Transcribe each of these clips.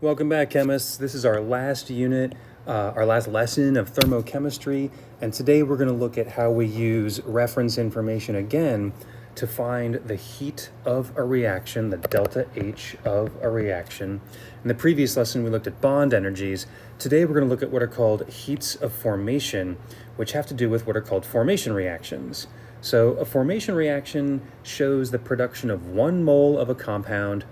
Welcome back, chemists. This is our last unit, our last lesson of thermochemistry, and today we're going to look at how we use reference information again to find the heat of a reaction, the delta H of a reaction. In the previous lesson, we looked at bond energies. Today, we're going to look at what are called heats of formation, which have to do with what are called formation reactions. So a formation reaction shows the production of 1 mole of a compound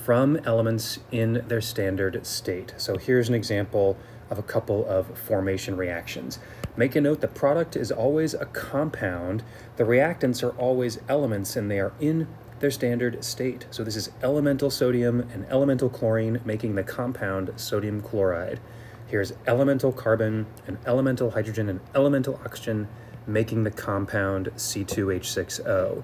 from elements in their standard state. So here's an example of a couple of formation reactions. Make a note, the product is always a compound. The reactants are always elements and they are in their standard state. So this is elemental sodium and elemental chlorine making the compound sodium chloride. Here's elemental carbon and elemental hydrogen and elemental oxygen making the compound C2H6O.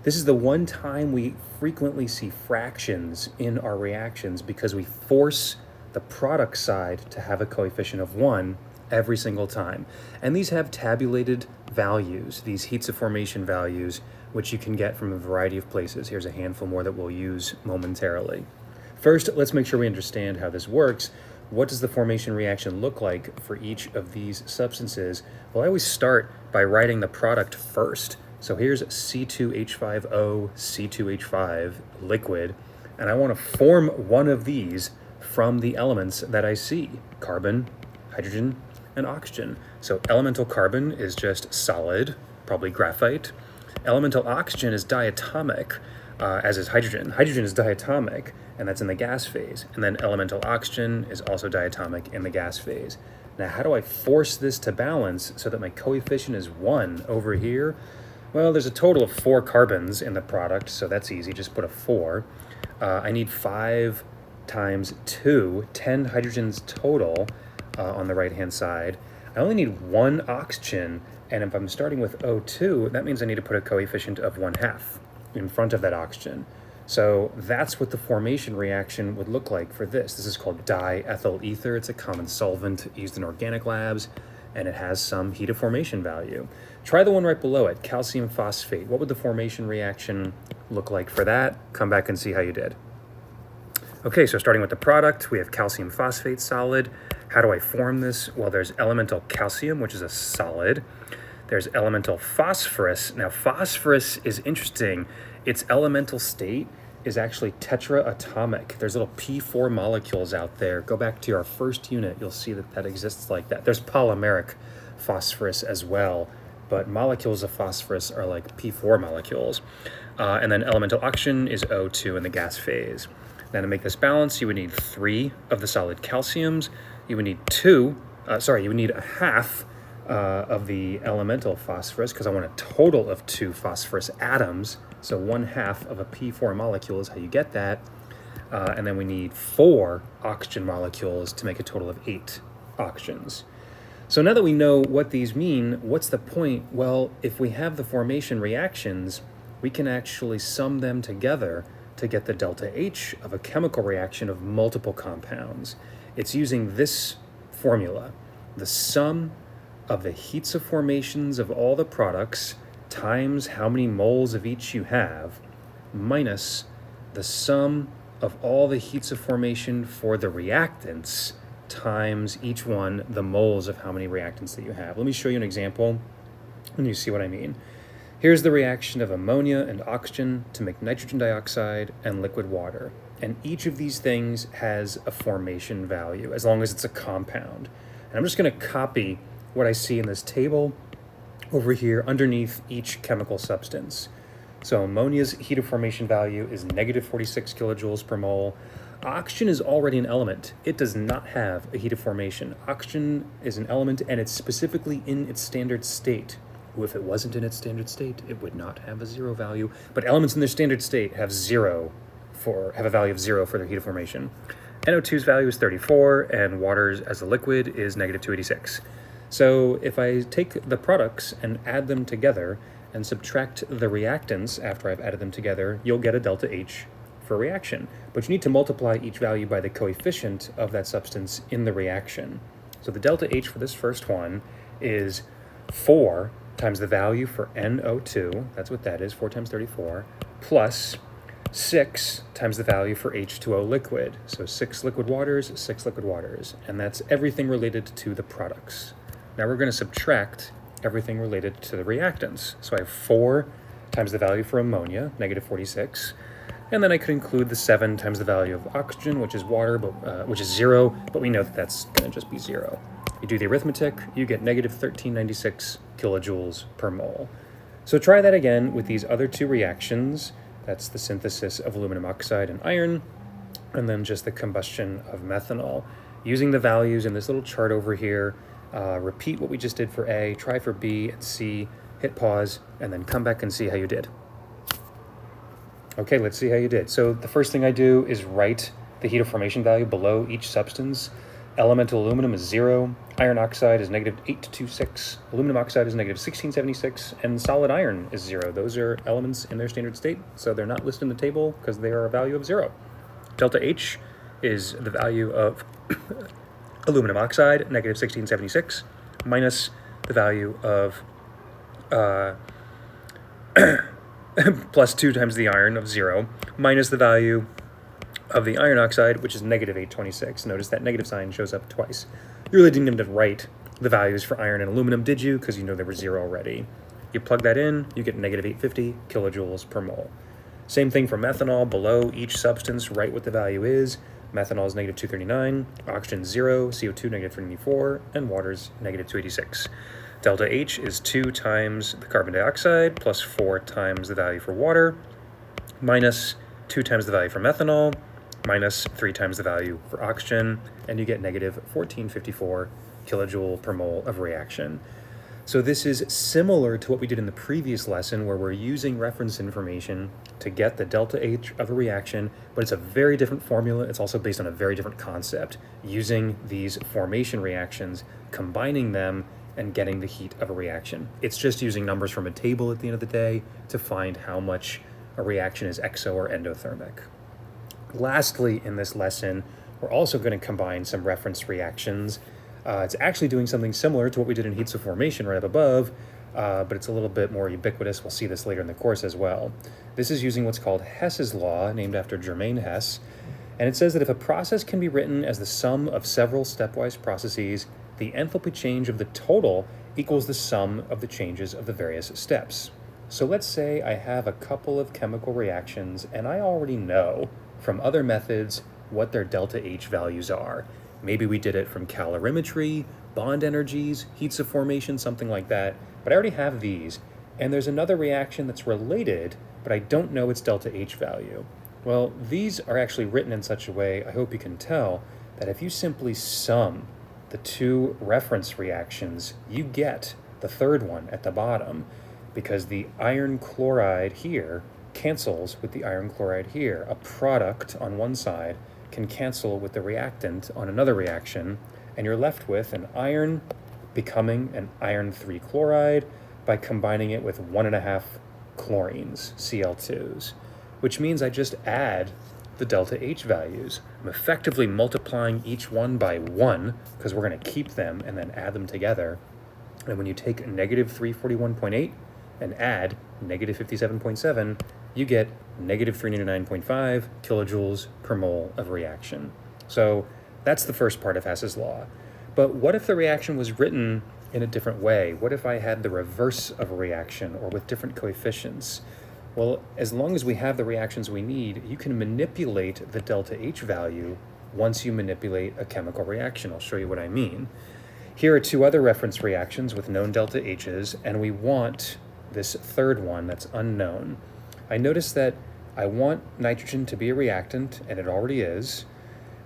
This is the one time we frequently see fractions in our reactions because we force the product side to have a coefficient of 1 every single time. And these have tabulated values, these heats of formation values, which you can get from a variety of places. Here's a handful more that we'll use momentarily. First, let's make sure we understand how this works. What does the formation reaction look like for each of these substances? Well, I always start by writing the product first. So here's C2H5O, C2H5 liquid, and I want to form one of these from the elements that I see, carbon, hydrogen, and oxygen. So elemental carbon is just solid, probably graphite. Elemental oxygen is diatomic, as is hydrogen. Hydrogen is diatomic, and that's in the gas phase. And then elemental oxygen is also diatomic in the gas phase. Now, how do I force this to balance so that my coefficient is 1 over here? Well, there's a total of 4 carbons in the product, so that's easy, just put a 4. I need 5 times 2, 10 hydrogens total on the right-hand side. I only need 1 oxygen, and if I'm starting with O2, that means I need to put a coefficient of 1/2 in front of that oxygen. So that's what the formation reaction would look like for this. This is called diethyl ether. It's a common solvent used in organic labs, and it has some heat of formation value. Try the one right below it, calcium phosphate. What would the formation reaction look like for that? Come back and see how you did. Okay, so starting with the product, we have calcium phosphate solid. How do I form this? Well, there's elemental calcium, which is a solid. There's elemental phosphorus. Now, phosphorus is interesting. Its elemental state is actually tetraatomic. There's little P4 molecules out there. Go back to our first unit, you'll see that that exists like that. There's polymeric phosphorus as well, but molecules of phosphorus are like P4 molecules. And then elemental oxygen is O2 in the gas phase. Now to make this balance, you would need 3 of the solid calciums. You would need you would need a half of the elemental phosphorus because I want a total of 2 phosphorus atoms. So 1/2 of a P4 molecule is how you get that. And then we need 4 oxygen molecules to make a total of 8 oxygens. So now that we know what these mean, what's the point? Well, if we have the formation reactions, we can actually sum them together to get the delta H of a chemical reaction of multiple compounds. It's using this formula, the sum of the heats of formations of all the products times how many moles of each you have, minus the sum of all the heats of formation for the reactants times each one the moles of how many reactants that you have. Let me show you an example and you see what I mean. Here's the reaction of ammonia and oxygen to make nitrogen dioxide and liquid water. And each of these things has a formation value as long as it's a compound. And I'm just going to copy what I see in this table over here underneath each chemical substance. So ammonia's heat of formation value is negative 46 kilojoules per mole. Oxygen is already an element. It does not have a heat of formation. Oxygen is an element and it's specifically in its standard state. If it wasn't in its standard state, it would not have a 0 value. But elements in their standard state have a value of 0 for their heat of formation. NO2's value is 34 and water's as a liquid is negative 286. So if I take the products and add them together and subtract the reactants after I've added them together, you'll get a delta H for reaction. But you need to multiply each value by the coefficient of that substance in the reaction. So the delta H for this first one is 4 times the value for NO2, that's what that is, 4 times 34, plus 6 times the value for H2O liquid. So 6 liquid waters, 6 liquid waters. And that's everything related to the products. Now we're going to subtract everything related to the reactants. So I have 4 times the value for ammonia, negative 46. And then I could include the 7 times the value of oxygen, which is water, but which is 0, but we know that that's going to just be 0. You do the arithmetic, you get negative 1396 kilojoules per mole. So try that again with these other 2 reactions. That's the synthesis of aluminum oxide and iron, and then just the combustion of methanol. Using the values in this little chart over here, repeat what we just did for A, try for B and C, hit pause, and then come back and see how you did. Okay, let's see how you did. So the first thing I do is write the heat of formation value below each substance. Elemental aluminum is 0, iron oxide is negative 826, aluminum oxide is negative 1676, and solid iron is 0. Those are elements in their standard state, so they're not listed in the table because they are a value of 0. Delta H is the value of aluminum oxide, negative 1676, minus the value of plus 2 times the iron of 0, minus the value of the iron oxide, which is negative 826. Notice that negative sign shows up twice. You really didn't even write the values for iron and aluminum, did you? Because you know they were 0 already. You plug that in, you get negative 850 kilojoules per mole. Same thing for methanol. Below each substance, write what the value is. Methanol is negative 239, oxygen 0, CO2 negative 394, and water's negative 286. Delta H is 2 times the carbon dioxide plus 4 times the value for water, minus 2 times the value for methanol, minus 3 times the value for oxygen, and you get negative 1454 kilojoule per mole of reaction. So this is similar to what we did in the previous lesson where we're using reference information to get the delta H of a reaction, but it's a very different formula. It's also based on a very different concept, using these formation reactions, combining them, and getting the heat of a reaction. It's just using numbers from a table at the end of the day to find how much a reaction is exo or endothermic. Lastly, in this lesson, we're also going to combine some reference reactions. It's actually doing something similar to what we did in heats of formation right up above, but it's a little bit more ubiquitous. We'll see this later in the course as well. This is using what's called Hess's law, named after Germain Hess, and it says that if a process can be written as the sum of several stepwise processes, the enthalpy change of the total equals the sum of the changes of the various steps. So let's say I have a couple of chemical reactions and I already know from other methods what their delta H values are. Maybe we did it from calorimetry, bond energies, heats of formation, something like that, but I already have these. And there's another reaction that's related, but I don't know its delta H value. Well, these are actually written in such a way, I hope you can tell, that if you simply sum the 2 reference reactions, you get the third one at the bottom, because the iron chloride here cancels with the iron chloride here. A product on one side can cancel with the reactant on another reaction, and you're left with an iron becoming an iron 3 chloride by combining it with 1.5 chlorines, Cl2s, which means I just add the delta H values. I'm effectively multiplying each one by 1 because we're going to keep them and then add them together. And when you take negative 341.8 and add negative 57.7, you get negative 399.5 kilojoules per mole of reaction. So that's the first part of Hess's law. But what if the reaction was written in a different way? What if I had the reverse of a reaction or with different coefficients? Well, as long as we have the reactions we need, you can manipulate the delta H value once you manipulate a chemical reaction. I'll show you what I mean. Here are 2 other reference reactions with known delta H's, and we want this third one that's unknown. I notice that I want nitrogen to be a reactant, and it already is,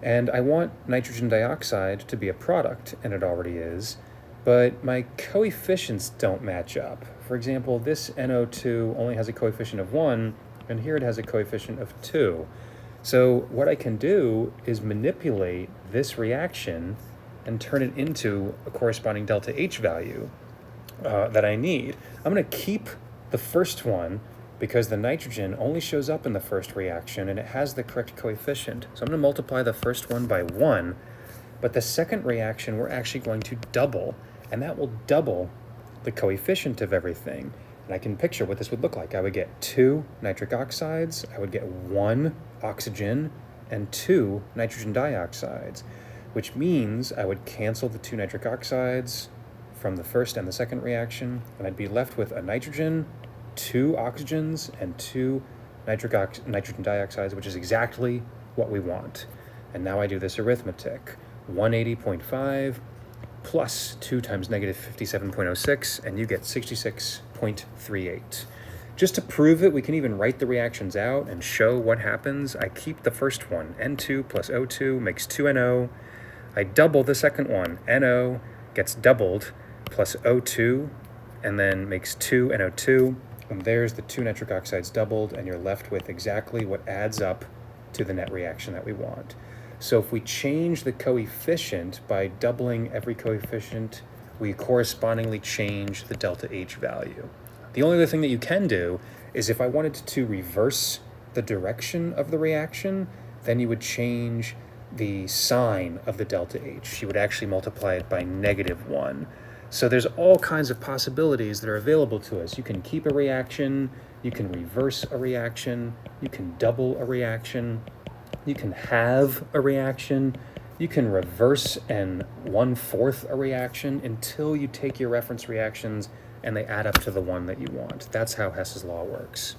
and I want nitrogen dioxide to be a product, and it already is, but my coefficients don't match up. For example, this NO2 only has a coefficient of 1, and here it has a coefficient of 2. So what I can do is manipulate this reaction and turn it into a corresponding delta H value that I need. I'm going to keep the first one because the nitrogen only shows up in the first reaction and it has the correct coefficient. So I'm going to multiply the first one by 1, but the second reaction we're actually going to double, and that will double the coefficient of everything. And I can picture what this would look like. I would get 2 nitric oxides, I would get 1 oxygen, and 2 nitrogen dioxides, which means I would cancel the 2 nitric oxides from the first and the second reaction, and I'd be left with a nitrogen, 2 oxygens, and 2 nitrogen dioxides, which is exactly what we want. And now I do this arithmetic. 180.5 plus 2 times negative 57.06, and you get 66.38. Just to prove it, we can even write the reactions out and show what happens. I keep the first one, N2 plus O2 makes 2NO. I double the second one, NO gets doubled, plus O2, and then makes 2NO2. And there's the 2 nitric oxides doubled, and you're left with exactly what adds up to the net reaction that we want. So if we change the coefficient by doubling every coefficient, we correspondingly change the delta H value. The only other thing that you can do is if I wanted to reverse the direction of the reaction, then you would change the sign of the delta H. You would actually multiply it by -1. So there's all kinds of possibilities that are available to us. You can keep a reaction, you can reverse a reaction, you can double a reaction, you can halve a reaction, you can reverse and 1/4 a reaction until you take your reference reactions and they add up to the one that you want. That's how Hess's law works.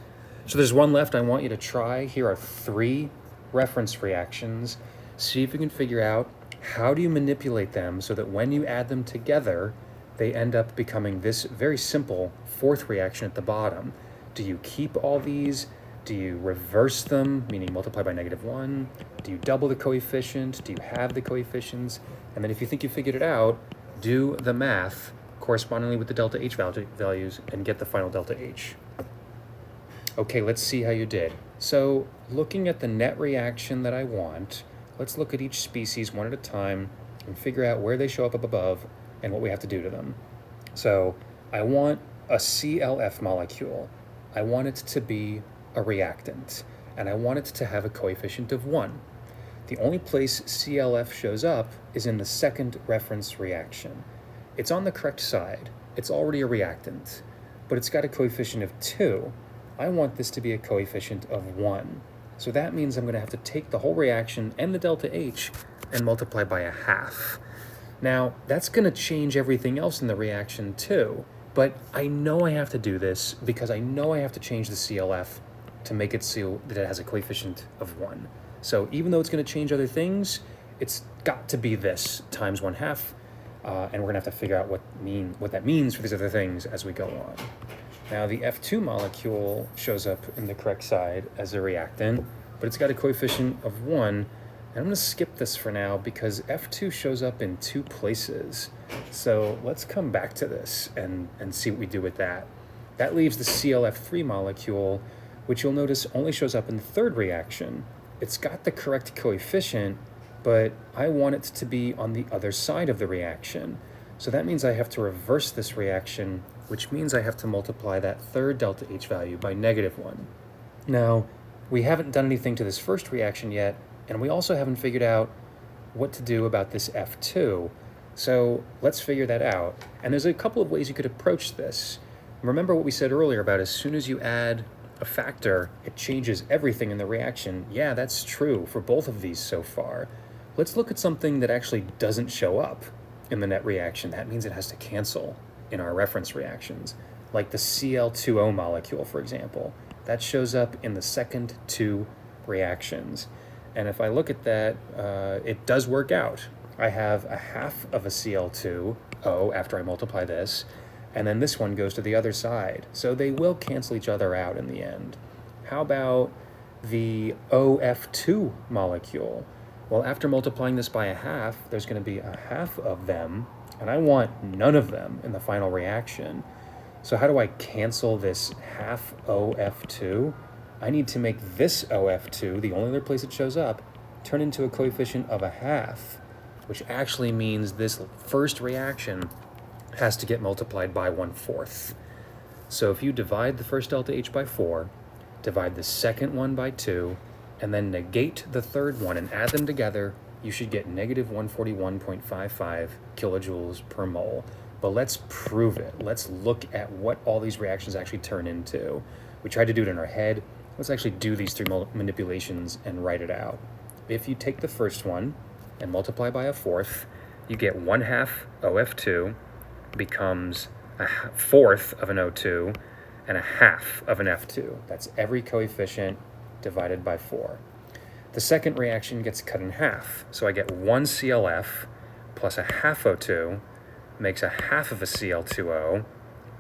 So there's one left I want you to try. Here are 3 reference reactions. See if you can figure out how do you manipulate them so that when you add them together, they end up becoming this very simple 4th reaction at the bottom. Do you keep all these? Do you reverse them, meaning multiply by -1? Do you double the coefficient? Do you have the coefficients? And then if you think you figured it out, do the math correspondingly with the delta H values and get the final delta H. Okay, let's see how you did. So looking at the net reaction that I want, let's look at each species one at a time and figure out where they show up above and what we have to do to them. So I want a CLF molecule. I want it to be a reactant, and I want it to have a coefficient of 1. The only place CLF shows up is in the second reference reaction. It's on the correct side. It's already a reactant, but it's got a coefficient of 2. I want this to be a coefficient of 1. So that means I'm going to have to take the whole reaction and the delta H and multiply by 1/2. Now, that's going to change everything else in the reaction too, but I know I have to do this because I know I have to change the CLF to make it so that it has a coefficient of 1. So even though it's going to change other things, it's got to be this times 1/2, and we're going to have to figure out what that means for these other things as we go on. Now the F2 molecule shows up in the correct side as a reactant, but it's got a coefficient of 1, and I'm going to skip this for now because F2 shows up in 2 places. So let's come back to this and see what we do with that. That leaves the CLF3 molecule, which you'll notice only shows up in the 3rd reaction. It's got the correct coefficient, but I want it to be on the other side of the reaction. So that means I have to reverse this reaction, which means I have to multiply that 3rd delta H value by -1. Now, we haven't done anything to this first reaction yet, and we also haven't figured out what to do about this F2. So let's figure that out. And there's a couple of ways you could approach this. Remember what we said earlier about as soon as you add a factor, it changes everything in the reaction. Yeah, that's true for both of these so far. Let's look at something that actually doesn't show up in the net reaction. That means it has to cancel in our reference reactions, like the Cl2O molecule, for example. That shows up in the second 2 reactions. And if I look at that, it does work out. I have 1/2 of a Cl2O after I multiply this, and then this one goes to the other side. So they will cancel each other out in the end. How about the OF2 molecule? Well, after multiplying this by 1/2, there's going to be 1/2 of them, and I want none of them in the final reaction. So how do I cancel this 1/2 OF2? I need to make this OF2, the only other place it shows up, turn into a coefficient of 1/2, which actually means this first reaction has to get multiplied by 1/4. So if you divide the first delta H by 4, divide the second one by 2, and then negate the third one and add them together, you should get -141.55 kilojoules per mole. but let's prove it. Let's look at what all these reactions actually turn into. We tried to do it in our head. Let's actually do these three manipulations and write it out. If you take the first one and multiply by a fourth, you get 1/2 OF2 becomes a fourth of an O2 and a half of an F2. That's every coefficient divided by 4. The second reaction gets cut in half. So I get 1 ClF plus a half O2 makes a half of a Cl2O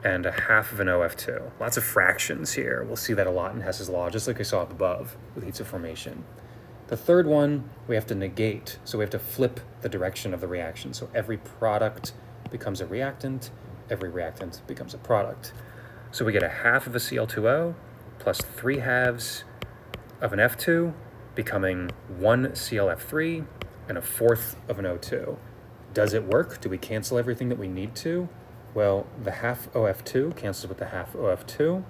and a half of an OF2. Lots of fractions here. We'll see that a lot in Hess's law, just like I saw up above with heats of formation. The third one, we have to negate. So we have to flip the direction of the reaction. So every product becomes a reactant, every reactant becomes a product. So we get a half of a Cl2O plus 3/2 of an F2, becoming 1 ClF3 and a fourth of an O2. Does it work? Do we cancel everything that we need to? Well, the half OF2 cancels with the half OF2.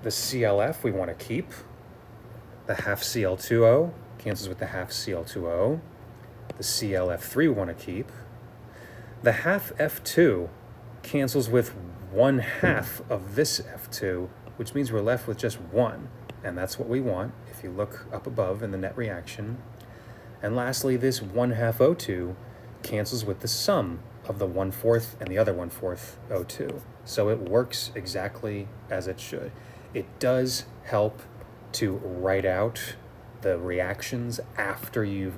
The ClF we want to keep. The half Cl2O cancels with the half Cl2O. The ClF3 we want to keep. The half F2 cancels with 1/2 of this F2, which means we're left with just 1. And that's what we want if you look up above in the net reaction. And lastly, this 1/2 O2 cancels with the sum of the 1/4 and the other 1/4 O2. So it works exactly as it should. It does help to write out the reactions after you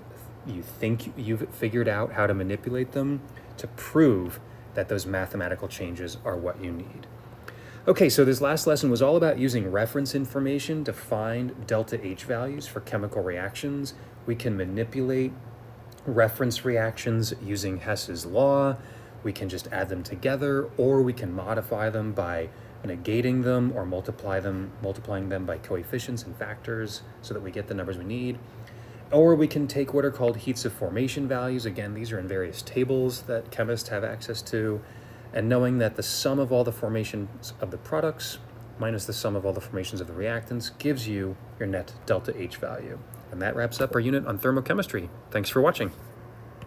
think you've figured out how to manipulate them to prove that those mathematical changes are what you need. Okay, so this last lesson was all about using reference information to find delta H values for chemical reactions. We can manipulate reference reactions using Hess's law. We can just add them together, or we can modify them by negating them or multiplying them by coefficients and factors so that we get the numbers we need. Or we can take what are called heats of formation values. Again, these are in various tables that chemists have access to. And knowing that the sum of all the formations of the products minus the sum of all the formations of the reactants gives you your net delta H value. And that wraps up our unit on thermochemistry. Thanks for watching.